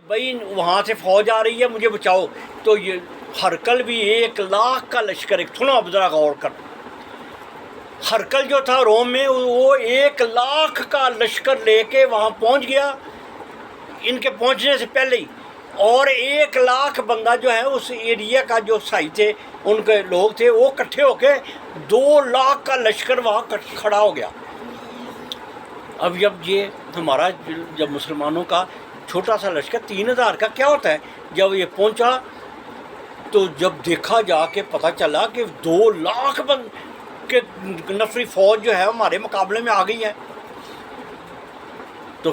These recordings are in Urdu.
بھائی وہاں سے فوج آ رہی ہے مجھے بچاؤ، تو یہ ہرکل بھی 1,00,000 کا لشکر، ایک سنو اب ذرا غور کر، ہرکل جو تھا روم میں وہ 1,00,000 کا لشکر لے کے وہاں پہنچ گیا ان کے پہنچنے سے پہلے ہی، اور 1,00,000 بندہ جو ہے اس ایریا کا جو سائی تھے ان کے لوگ تھے وہ اکٹھے ہو کے 2,00,000 کا لشکر وہاں کھڑا ہو گیا۔ اب جب یہ ہمارا جب مسلمانوں کا چھوٹا سا لشکر 3,000 کا کیا ہوتا ہے، جب یہ پہنچا تو جب دیکھا جا کے پتہ چلا کہ 2,00,000 کے نفری فوج جو ہے ہمارے مقابلے میں آ گئی ہے، تو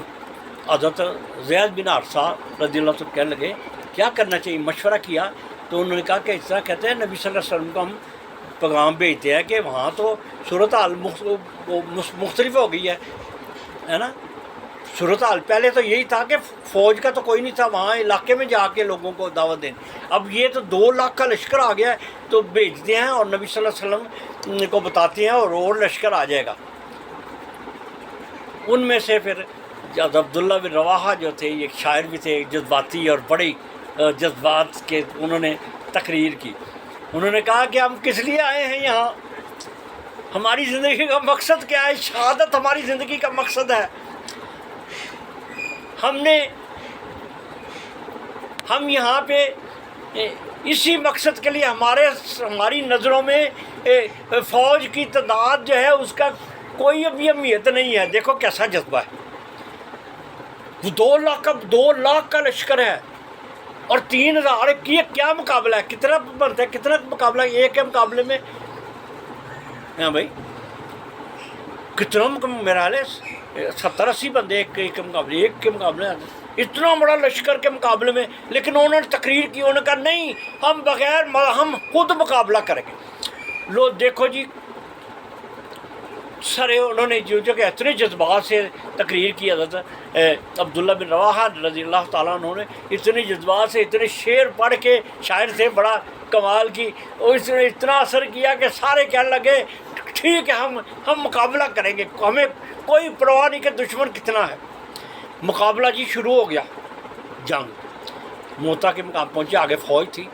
حضرت زید بن حارثہ رضی اللہ عنہ کہنے لگے کیا کرنا چاہیے، مشورہ کیا تو انہوں نے کہا کہ اس طرح کہتے ہیں نبی صلی اللہ علیہ وسلم کو ہم پیغام بھیجتے ہیں کہ وہاں تو صورتحال مختلف ہو گئی ہے نا، صورتحال پہلے تو یہی تھا کہ فوج کا تو کوئی نہیں تھا وہاں علاقے میں جا کے لوگوں کو دعوت دیں، اب یہ تو 2,00,000 کا لشکر آ گیا ہے تو بھیجتے ہیں اور نبی صلی اللہ علیہ وسلم کو بتاتے ہیں اور لشکر آ جائے گا۔ ان میں سے پھر عبداللہ بن رواحہ جو تھے یہ شاعر بھی تھے جذباتی اور بڑے جذبات کے، انہوں نے تقریر کی، انہوں نے کہا کہ ہم کس لیے آئے ہیں یہاں، ہماری زندگی کا مقصد کیا ہے، شہادت ہماری زندگی کا مقصد ہے، ہم یہاں پہ اسی مقصد کے لیے، ہماری نظروں میں فوج کی تعداد جو ہے اس کا کوئی ابھی اہمیت نہیں ہے، دیکھو کیسا جذبہ ہے، وہ 2,00,000 کا لشکر ہے اور 3,000 کی کیا مقابلہ ہے، کتنا بنتا ہے، کتنا مقابلہ ایک کے مقابلے میں، ہاں بھائی کتنا میرا حال ہے 70-80 بندے ایک کے مقابلے اتنا بڑا لشکر کے مقابلے میں، لیکن انہوں نے تقریر کی، انہوں نے کہا نہیں ہم خود مقابلہ کریں گے۔ لو دیکھو جی انہوں نے جو کہ اتنے جذبات سے تقریر کی، حضرت عبداللہ بن رواحہ رضی اللہ تعالیٰ عنہ نے اتنے جذبات سے اتنے شعر پڑھ کے، شاعر سے بڑا کمال کی، اور اس نے اتنا اثر کیا کہ سارے کہنے لگے ٹھیک ہے ہم مقابلہ کریں گے، ہمیں کوئی پرواہ نہیں کہ دشمن کتنا ہے۔ مقابلہ جی شروع ہو گیا، جنگ موتا کے مقام پہنچے، آگے فوج تھی،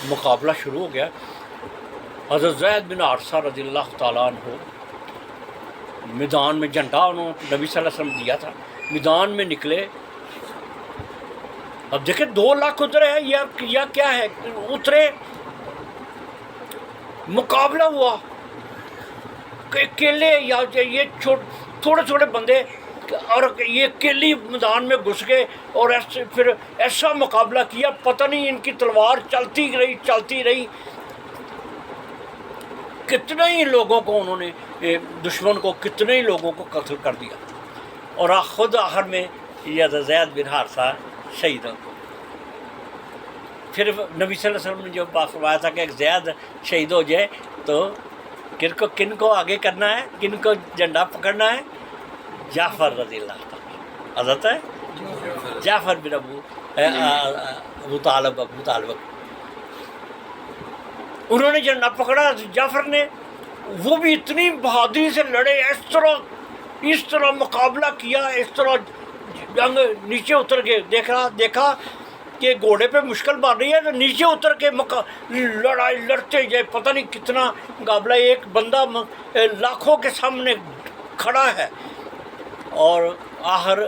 مقابلہ شروع ہو گیا۔ حضرت زید بن حارثہ رضی اللہ تعالیٰ عنہ میدان میں جھنڈا انہوں نے نبی صلی اللہ علیہ وسلم دیا تھا، میدان میں نکلے، اب دیکھیں 2,00,000 اترے ہیں یا کیا ہے، اترے، مقابلہ ہوا کہ اکیلے یا یہ تھوڑے چھوٹے بندے اور یہ اکیلی میدان میں گھس گئے اور پھر ایسا مقابلہ کیا، پتہ نہیں ان کی تلوار چلتی رہی، کتنے ہی لوگوں کو انہوں نے، دشمن کو کتنے ہی لوگوں کو قتل کر دیا، اور خود آخر میں یہ زید بن حارثہ شہید ہو۔ پھر نبی صلی اللہ علیہ وسلم نے جو فرمایا تھا کہ ایک زید شہید ہو جائے تو کن کو آگے کرنا ہے، کن کو جھنڈا پکڑنا ہے، جعفر رضی اللہ تعالیٰ، حضرت ہے جعفر بن ابو طالب، انہوں نے جھنڈا پکڑا جعفر نے، وہ بھی اتنی بہادری سے لڑے، اس طرح مقابلہ کیا، اس طرح جنگ نیچے اتر کے دیکھا کہ گھوڑے پہ مشکل بن رہی ہے تو نیچے اتر کے لڑائی لڑتے جائے، پتہ نہیں کتنا مقابلہ، ایک بندہ لاکھوں کے سامنے کھڑا ہے، اور آخر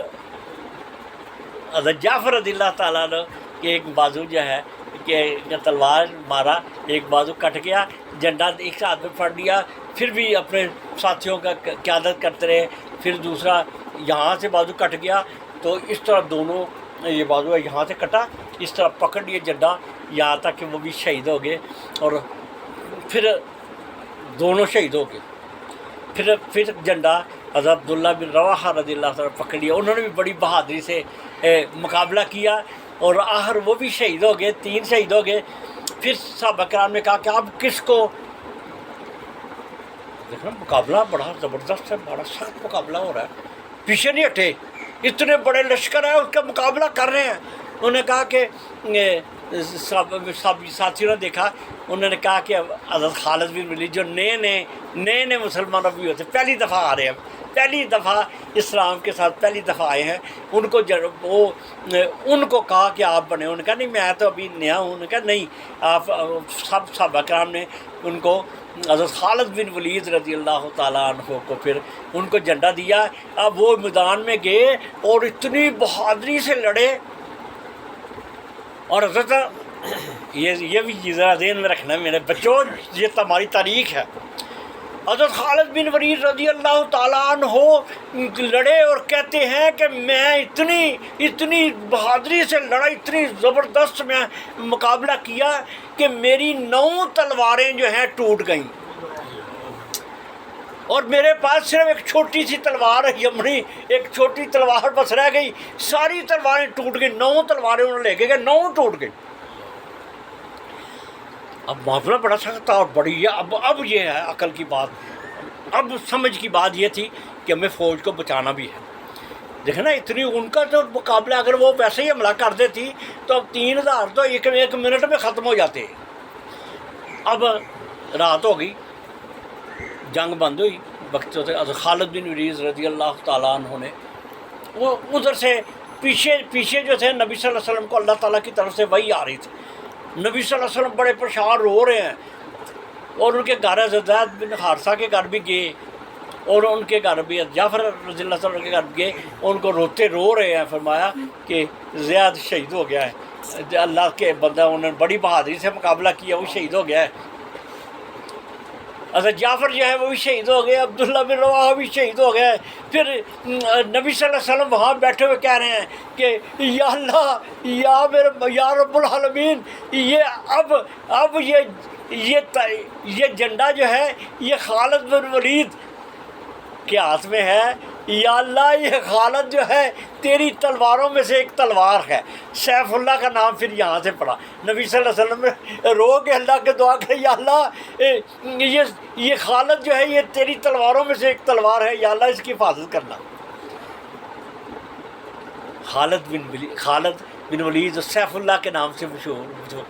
حضرت جعفر رضی اللہ تعالیٰ عنہ کہ ایک بازو جو ہے کہ تلوار مارا، ایک بازو کٹ گیا، جھنڈا ایک ہاتھ میں پھڑ لیا، پھر بھی اپنے ساتھیوں کا قیادت کرتے رہے، پھر دوسرا یہاں سے بازو کٹ گیا تو اس طرح دونوں، یہ بازو یہاں سے کٹا، اس طرح پکڑ لیے جھنڈا یہاں تک کہ وہ بھی شہید ہو گئے، اور پھر دونوں شہید ہو گئے، پھر جھنڈا حضرت عبداللہ بن رواحہ رضی اللہ تعالیٰ پکڑ لیا، انہوں نے بھی بڑی بہادری سے مقابلہ کیا، اور آخر وہ بھی شہید ہو گئے، 3 شہید ہو گئے۔ پھر صحابہ کرام نے کہا کہ اب کس کو، دیکھنا مقابلہ بڑا زبردست ہے، بڑا سخت مقابلہ ہو رہا ہے، پیچھے نہیں ہٹے، اتنے بڑے لشکر ہیں اس کا مقابلہ کر رہے ہیں۔ انہوں نے کہا کہ ساتھیوں نے دیکھا، انہوں نے کہا کہ حضرت خالد بن ولید جو نئے مسلمان ابھی ہوتے، پہلی دفعہ آ رہے ہیں، پہلی دفعہ اسلام کے ساتھ پہلی دفعہ آئے ہیں، ان کو کہا کہ آپ بنے، انہوں نے کہا نہیں میں تو ابھی نیا ہوں، انہوں نے کہا نہیں آپ، سب صحابہ کرام نے ان کو، حضرت خالد بن ولید رضی اللہ تعالیٰ عنہ کو پھر ان کو جھنڈا دیا۔ اب وہ میدان میں گئے اور اتنی بہادری سے لڑے، اور حضرت یہ بھی ذرا ذہن میں رکھنا میرے بچوں، یہ ہماری تاریخ ہے۔ حضرت خالد بن ولید رضی اللہ تعالیٰ عنہ لڑے اور کہتے ہیں کہ میں اتنی بہادری سے لڑا، اتنی زبردست میں مقابلہ کیا کہ میری 9 تلواریں جو ہیں ٹوٹ گئیں، اور میرے پاس صرف ایک چھوٹی سی تلوار ہے یمنی، ایک چھوٹی تلوار بس رہ گئی، ساری تلواریں ٹوٹ گئی، 9 تلواریں انہوں نے لے کے گئے، 9 ٹوٹ گئی۔ اب معاملہ بڑا سخت تھا اور بڑی ہے، اب یہ ہے عقل کی بات، اب سمجھ کی بات یہ تھی کہ ہمیں فوج کو بچانا بھی ہے۔ دیکھیں نا اتنی ان کا تو مقابلہ، اگر وہ ویسے ہی حملہ کر دیتی تو اب 3000 تو ایک منٹ میں ختم ہو جاتے۔ اب رات ہو گئی، جنگ بند ہوئی، وقت خالد بن ولید رضی اللہ تعالیٰ عنہ نے وہ ادھر سے پیچھے جو تھے نبی صلی اللہ علیہ وسلم کو اللہ تعالیٰ کی طرف سے وحی آ رہی تھی، نبی صلی اللہ علیہ وسلم بڑے پریشان رو رہے ہیں، اور ان کے گھر زید بن حارثہ کے گھر بھی گئے، اور ان کے گھر بھی جعفر رضی اللہ عنہ کے گھر گئے، ان کو رو رہے ہیں، فرمایا کہ زید شہید ہو گیا ہے، اللہ کے بندہ، انہوں نے بڑی بہادری سے مقابلہ کیا، وہ شہید ہو گیا ہے۔ اچھا جعفر جو ہے وہ بھی شہید ہو گئے، عبداللہ بن رواحہ بھی شہید ہو گئے۔ پھر نبی صلی اللہ علیہ وسلم وہاں بیٹھے ہوئے کہہ رہے ہیں کہ یا اللہ، یا رب العالمین، اب یہ جھنڈا جو ہے یہ خالد بن ولید کے ہاتھ میں ہے، یا اللہ یہ خالد جو ہے تیری تلواروں میں سے ایک تلوار ہے۔ سیف اللہ کا نام پھر یہاں سے پڑا، نبی صلی اللہ علیہ وسلم رو کے اللہ کے دعا کرے، یا اللہ یہ خالد جو ہے یہ تیری تلواروں میں سے ایک تلوار ہے، یا اللہ اس کی حفاظت کرنا۔ خالد بن ولید سیف اللہ کے نام سے مشہور،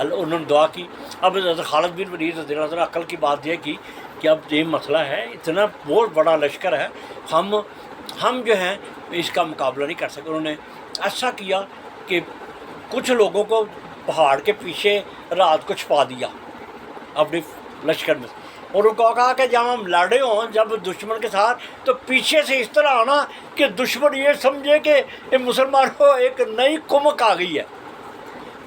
انہوں نے دعا کی۔ اب خالد بن ولید رضی اللہ عنہ عقل کی بات یہ کی کہ اب یہ مسئلہ ہے، اتنا بہت بڑا لشکر ہے، ہم جو ہیں اس کا مقابلہ نہیں کر سکتے۔ انہوں نے ایسا کیا کہ کچھ لوگوں کو پہاڑ کے پیچھے رات کو چھپا دیا اپنی لشکر میں، اور ان کو کہا کہ جب ہم لڑے ہوں جب دشمن کے ساتھ تو پیچھے سے اس طرح آنا کہ دشمن یہ سمجھے کہ مسلمانوں کو ایک نئی کمک آ گئی ہے،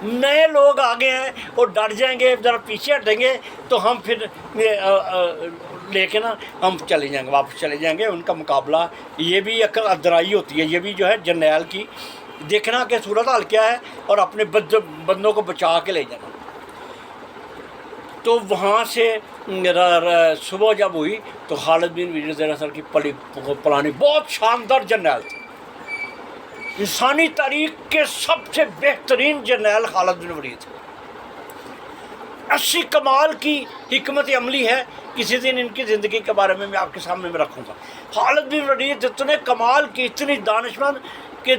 نئے لوگ آگے ہیں اور ڈر جائیں گے، ذرا پیچھے ہٹیں گے تو ہم پھر لے کے نا ہم چلے جائیں گے، واپس چلے جائیں گے۔ ان کا مقابلہ یہ بھی ایک ادرائی ہوتی ہے، یہ بھی جو ہے جرنیل کی دیکھنا کہ صورت حال کیا ہے اور اپنے بندوں کو بچا کے لے جانا۔ تو وہاں سے صبح جب ہوئی تو خالد بن ولید رضی اللہ عنہ کی پلانی بہت شاندار جرنیل تھی، انسانی تاریخ کے سب سے بہترین جرنیل خالد بن ولید، ایسی کمال کی حکمت عملی ہے، کسی دن ان کی زندگی کے بارے میں آپ کے سامنے میں رکھوں گا۔ خالد بن ولید اتنے کمال کی، اتنی دانشمند کہ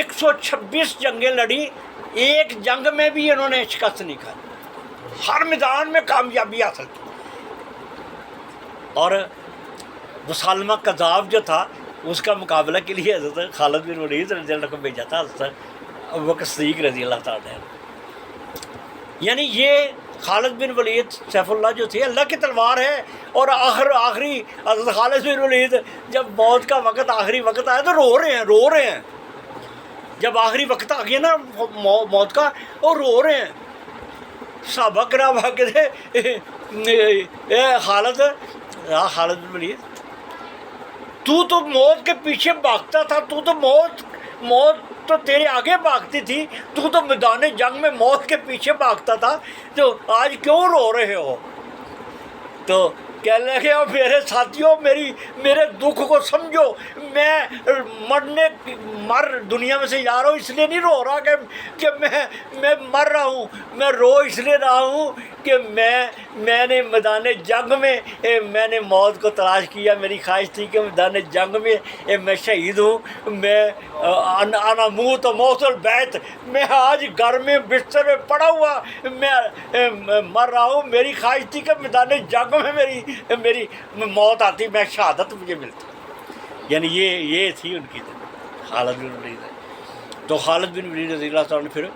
126 جنگیں لڑی، ایک جنگ میں بھی انہوں نے شکست نہیں کھائی، ہر میدان میں کامیابی حاصل کی۔ اور مسلمہ کذاب جو تھا اس کا مقابلہ کے لیے حضرت خالد بن ولید رضی اللہ عنہ کو بھیجا تھا حضرت ابوبکر صدیق رضی اللہ تعالیٰ عنہ۔ یعنی یہ خالد بن ولید سیف اللہ جو تھی اللہ کی تلوار ہے، اور آخری حضرت خالد بن ولید جب موت کا وقت، آخری وقت آیا تو رو رہے ہیں، جب آخری وقت آ گیا نا موت کا، اور رو رہے ہیں۔ صحابہ کرام کہتے اے خالد بن ولید، تو موت کے پیچھے بھاگتا تھا، موت تو تیرے آگے بھاگتی تھی، تو میدان جنگ میں موت کے پیچھے بھاگتا تھا، تو آج کیوں رو رہے ہو؟ تو کہنے لگے میرے ساتھیوں، میرے دکھ کو سمجھو، میں مر دنیا میں سے جا رہا ہوں، اس لیے نہیں رو رہا کہ میں مر رہا ہوں، میں رو اس لیے رہا ہوں کہ میں نے میدان جنگ میں نے موت کو تلاش کیا، میری خواہش تھی کہ میدان جنگ میں شہید ہوں، میں انا موت موت البیت، میں آج گھر میں بستر میں پڑا ہوا میں مر رہا ہوں، میری خواہش تھی کہ میدان جنگ میں میری موت آتی میں شہادت مجھے ملتی. یعنی یہ تھی ان کی خالد بن ولید. تو خالد بن ولید رضی اللہ تعالیٰ نے پھر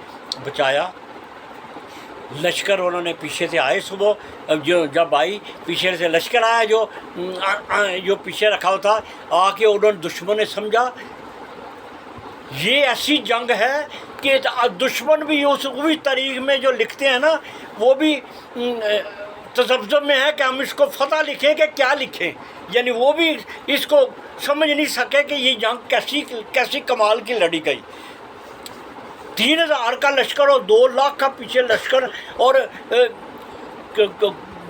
بچایا. لشکر انہوں نے پیچھے سے آئے صبح، جب آئی پیچھے سے لشکر آیا جو پیچھے رکھا ہوا تھا، آ کے انہوں نے دشمن نے سمجھا یہ ایسی جنگ ہے کہ دشمن بھی وہی تاریخ میں جو لکھتے ہیں نا وہ بھی تذبذب میں ہے کہ ہم اس کو فتح لکھیں کہ کیا لکھیں. یعنی وہ بھی اس کو سمجھ نہیں سکے کہ یہ جنگ کیسی کمال کی لڑی گئی. 3000 کا لشکر اور 2 لاکھ کا پیچھے لشکر. اور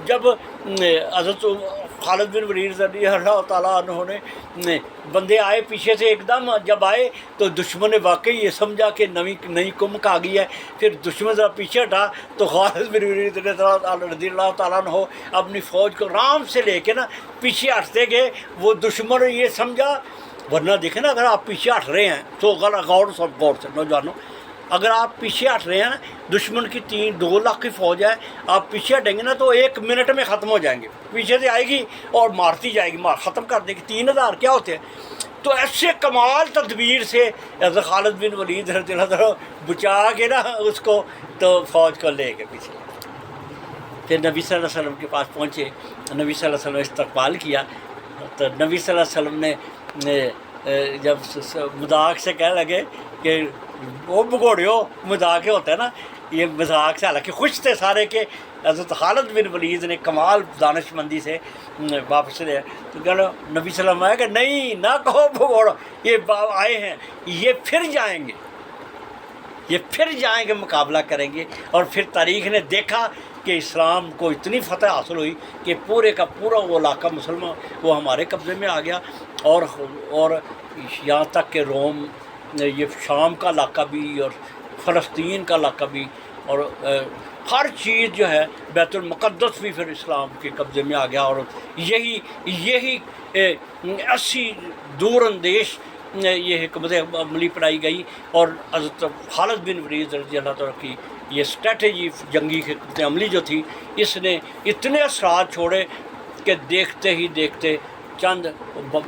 جب حضرت خالد بن ولید رضی اللہ تعالیٰ عنہ نے بندے آئے پیچھے سے، ایک دم جب آئے تو دشمن نے واقعی یہ سمجھا کہ نئی کمک آ گئی ہے. پھر دشمن ذرا پیچھے ہٹا تو خالد بن ولید رضی اللہ تعالیٰ عنہ اپنی فوج کو آرام سے لے کے نا پیچھے ہٹتے گئے. وہ دشمن نے یہ سمجھا، ورنہ دیکھیں نا اگر آپ پیچھے ہٹ رہے ہیں تو غور سے نوجوانوں، اگر آپ پیچھے ہٹ رہے ہیں، دشمن کی 2 لاکھ کی فوج ہے، آپ پیچھے ہٹیں گے نا تو 1 منٹ میں ختم ہو جائیں گے. پیچھے سے آئے گی اور مارتی جائے گی، ختم کر دے گی. 3000 کیا ہوتے ہیں. تو ایسے کمال تدبیر سے حضرت خالد بن ولید رضی اللہ عنہ بچا کے نا اس کو تو فوج کو لے کے پیچھے. پھر نبی صلی اللہ علیہ وسلم کے پاس پہنچے، نبی صلی اللہ علیہ وسلم نے استقبال کیا. تو نبی صلی اللہ علیہ وسلم نے جب مذاق سے کہنے لگے کہ وہ بگوڑیو، مذاق ہوتا ہے نا، یہ مذاق سے، حالانکہ خوش تھے سارے کہ حضرت خالد بن ولید نے کمال دانش مندی سے واپس لے. تو کہنا نبی صلی اللہ علیہ وسلم آیا کہ نہیں، نہ کہو بگوڑو، یہ آئے ہیں، یہ پھر جائیں گے مقابلہ کریں گے. اور پھر تاریخ نے دیکھا کہ اسلام کو اتنی فتح حاصل ہوئی کہ پورے کا پورا وہ علاقہ مسلمان وہ ہمارے قبضے میں آ گیا. اور یہاں تک کہ روم، یہ شام کا علاقہ بھی اور فلسطین کا علاقہ بھی، اور ہر چیز جو ہے بیت المقدس بھی پھر اسلام کے قبضے میں آ گیا. اور یہی ایسی دور اندیش یہ حکمت عملی پڑھائی گئی. اور حضرت خالد بن ولید رضی اللہ تعالیٰ کی یہ اسٹریٹجی جنگی حکمت عملی جو تھی، اس نے اتنے اثرات چھوڑے کہ دیکھتے ہی دیکھتے چند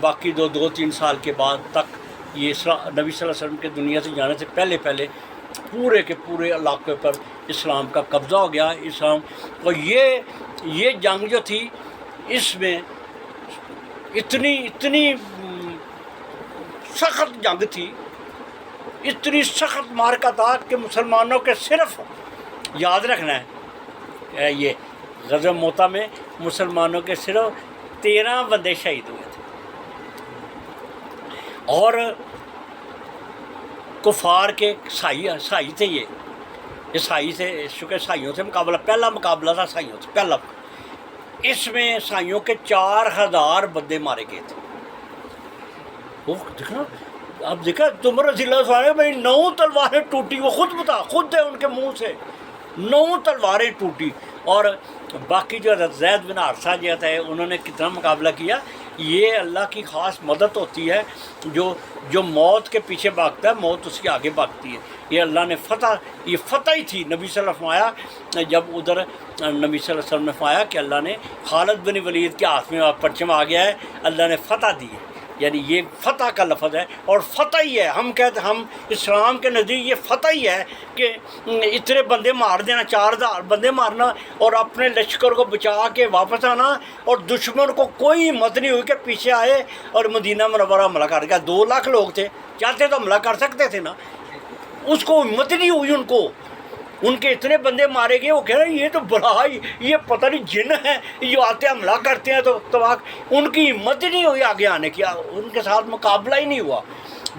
باقی 2-3 سال کے بعد تک یہ نبی صلی اللہ علیہ وسلم کے دنیا سے جانے سے پہلے پورے کے پورے علاقے پر اسلام کا قبضہ ہو گیا. اسلام اور یہ جنگ جو تھی، اس میں اتنی سخت جنگ تھی، اتنی سخت معرکہ تھا کہ مسلمانوں کے صرف یاد رکھنا ہے، یہ غزوہ موتا میں مسلمانوں کے صرف 13 بندے شہید ہوئے تھے. اور کفار کے سائی تھے، یہ سائی سے چونکہ سائیوں سے پہلا مقابلہ تھا سائیوں سے پہلا. اس میں سائیوں کے 4000 بندے مارے گئے تھے. وہ دیکھنا، اب دیکھا تمر رضی اللہ عنہ بھائی 9 تلواریں ٹوٹی. وہ خود ہے ان کے منہ سے 9 تلواریں ٹوٹی. اور باقی جو حضرت زید بن حارثہ جو تھے انہوں نے کتنا مقابلہ کیا. یہ اللہ کی خاص مدد ہوتی ہے، جو موت کے پیچھے بھاگتا ہے موت اس کے آگے بھاگتی ہے. یہ اللہ نے یہ فتح ہی تھی. نبی صلی اللہ علیہ وسلم آیا، جب ادھر نبی صلی اللہ علیہ وسلم نے فرمایا کہ اللہ نے خالد بن ولید کے ہاتھ میں پرچم آ گیا ہے، اللہ نے فتح دی ہے. یعنی یہ فتح کا لفظ ہے، اور فتح ہی ہے. ہم اسلام کے نزدیک یہ فتح ہی ہے کہ اتنے بندے مار دینا، 4000 بندے مارنا اور اپنے لشکر کو بچا کے واپس آنا. اور دشمن کو کوئی ہمت نہیں ہوئی کہ پیچھے آئے اور مدینہ منورہ حملہ کر گیا. 2 لاکھ لوگ تھے، چاہتے تو حملہ کر سکتے تھے نا، اس کو ہمت نہیں ہوئی. ان کے اتنے بندے مارے گئے. وہ کہہ رہے ہیں یہ تو بڑا یہ پتہ نہیں جن ہے، جو آتے حملہ کرتے ہیں تو ان کی ہمت ہی نہیں ہوئی آگے آنے کی. ان کے ساتھ مقابلہ ہی نہیں ہوا.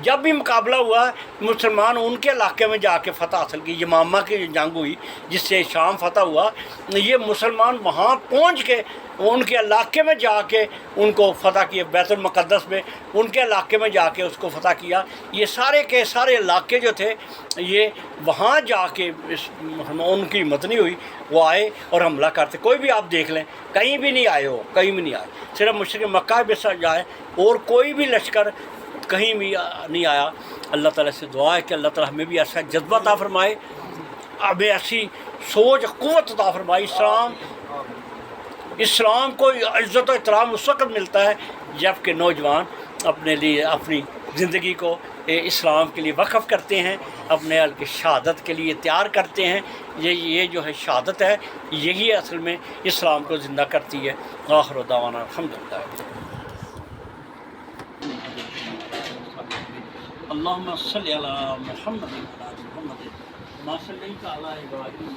جب بھی مقابلہ ہوا مسلمان ان کے علاقے میں جا کے فتح حاصل کی. یمامہ کی جنگ ہوئی جس سے شام فتح ہوا، یہ مسلمان وہاں پہنچ کے ان کے علاقے میں جا کے ان کو فتح کیا. بیت المقدس میں ان کے علاقے میں جا کے اس کو فتح کیا. یہ سارے کے سارے علاقے جو تھے یہ وہاں جا کے ان کی ہمت نہیں ہوئی، وہ آئے اور حملہ کرتے. کوئی بھی آپ دیکھ لیں کہیں بھی نہیں آئے، کہیں بھی نہیں آئے. صرف مشرق مکہ میں جائے اور کوئی بھی لشکر کہیں بھی نہیں آیا. اللہ تعالیٰ سے دعا ہے کہ اللہ تعالیٰ ہمیں بھی ایسا جذبہ عطا فرمائے، ہمیں ایسی سوچ قوت عطا فرمائے. اسلام اسلام کو عزت و احترام اس وقت ملتا ہے جب کہ نوجوان اپنے لیے اپنی زندگی کو اسلام کے لیے وقف کرتے ہیں، اپنے اہل کی شہادت کے لیے تیار کرتے ہیں۔ یہ جو ہے شہادت ہے، یہی اصل میں اسلام کو زندہ کرتی ہے۔ آخر دعوانا الحمدللہ۔ اللہم صلی علی محمد وعلی محمد کما صلیت علی ابراہیم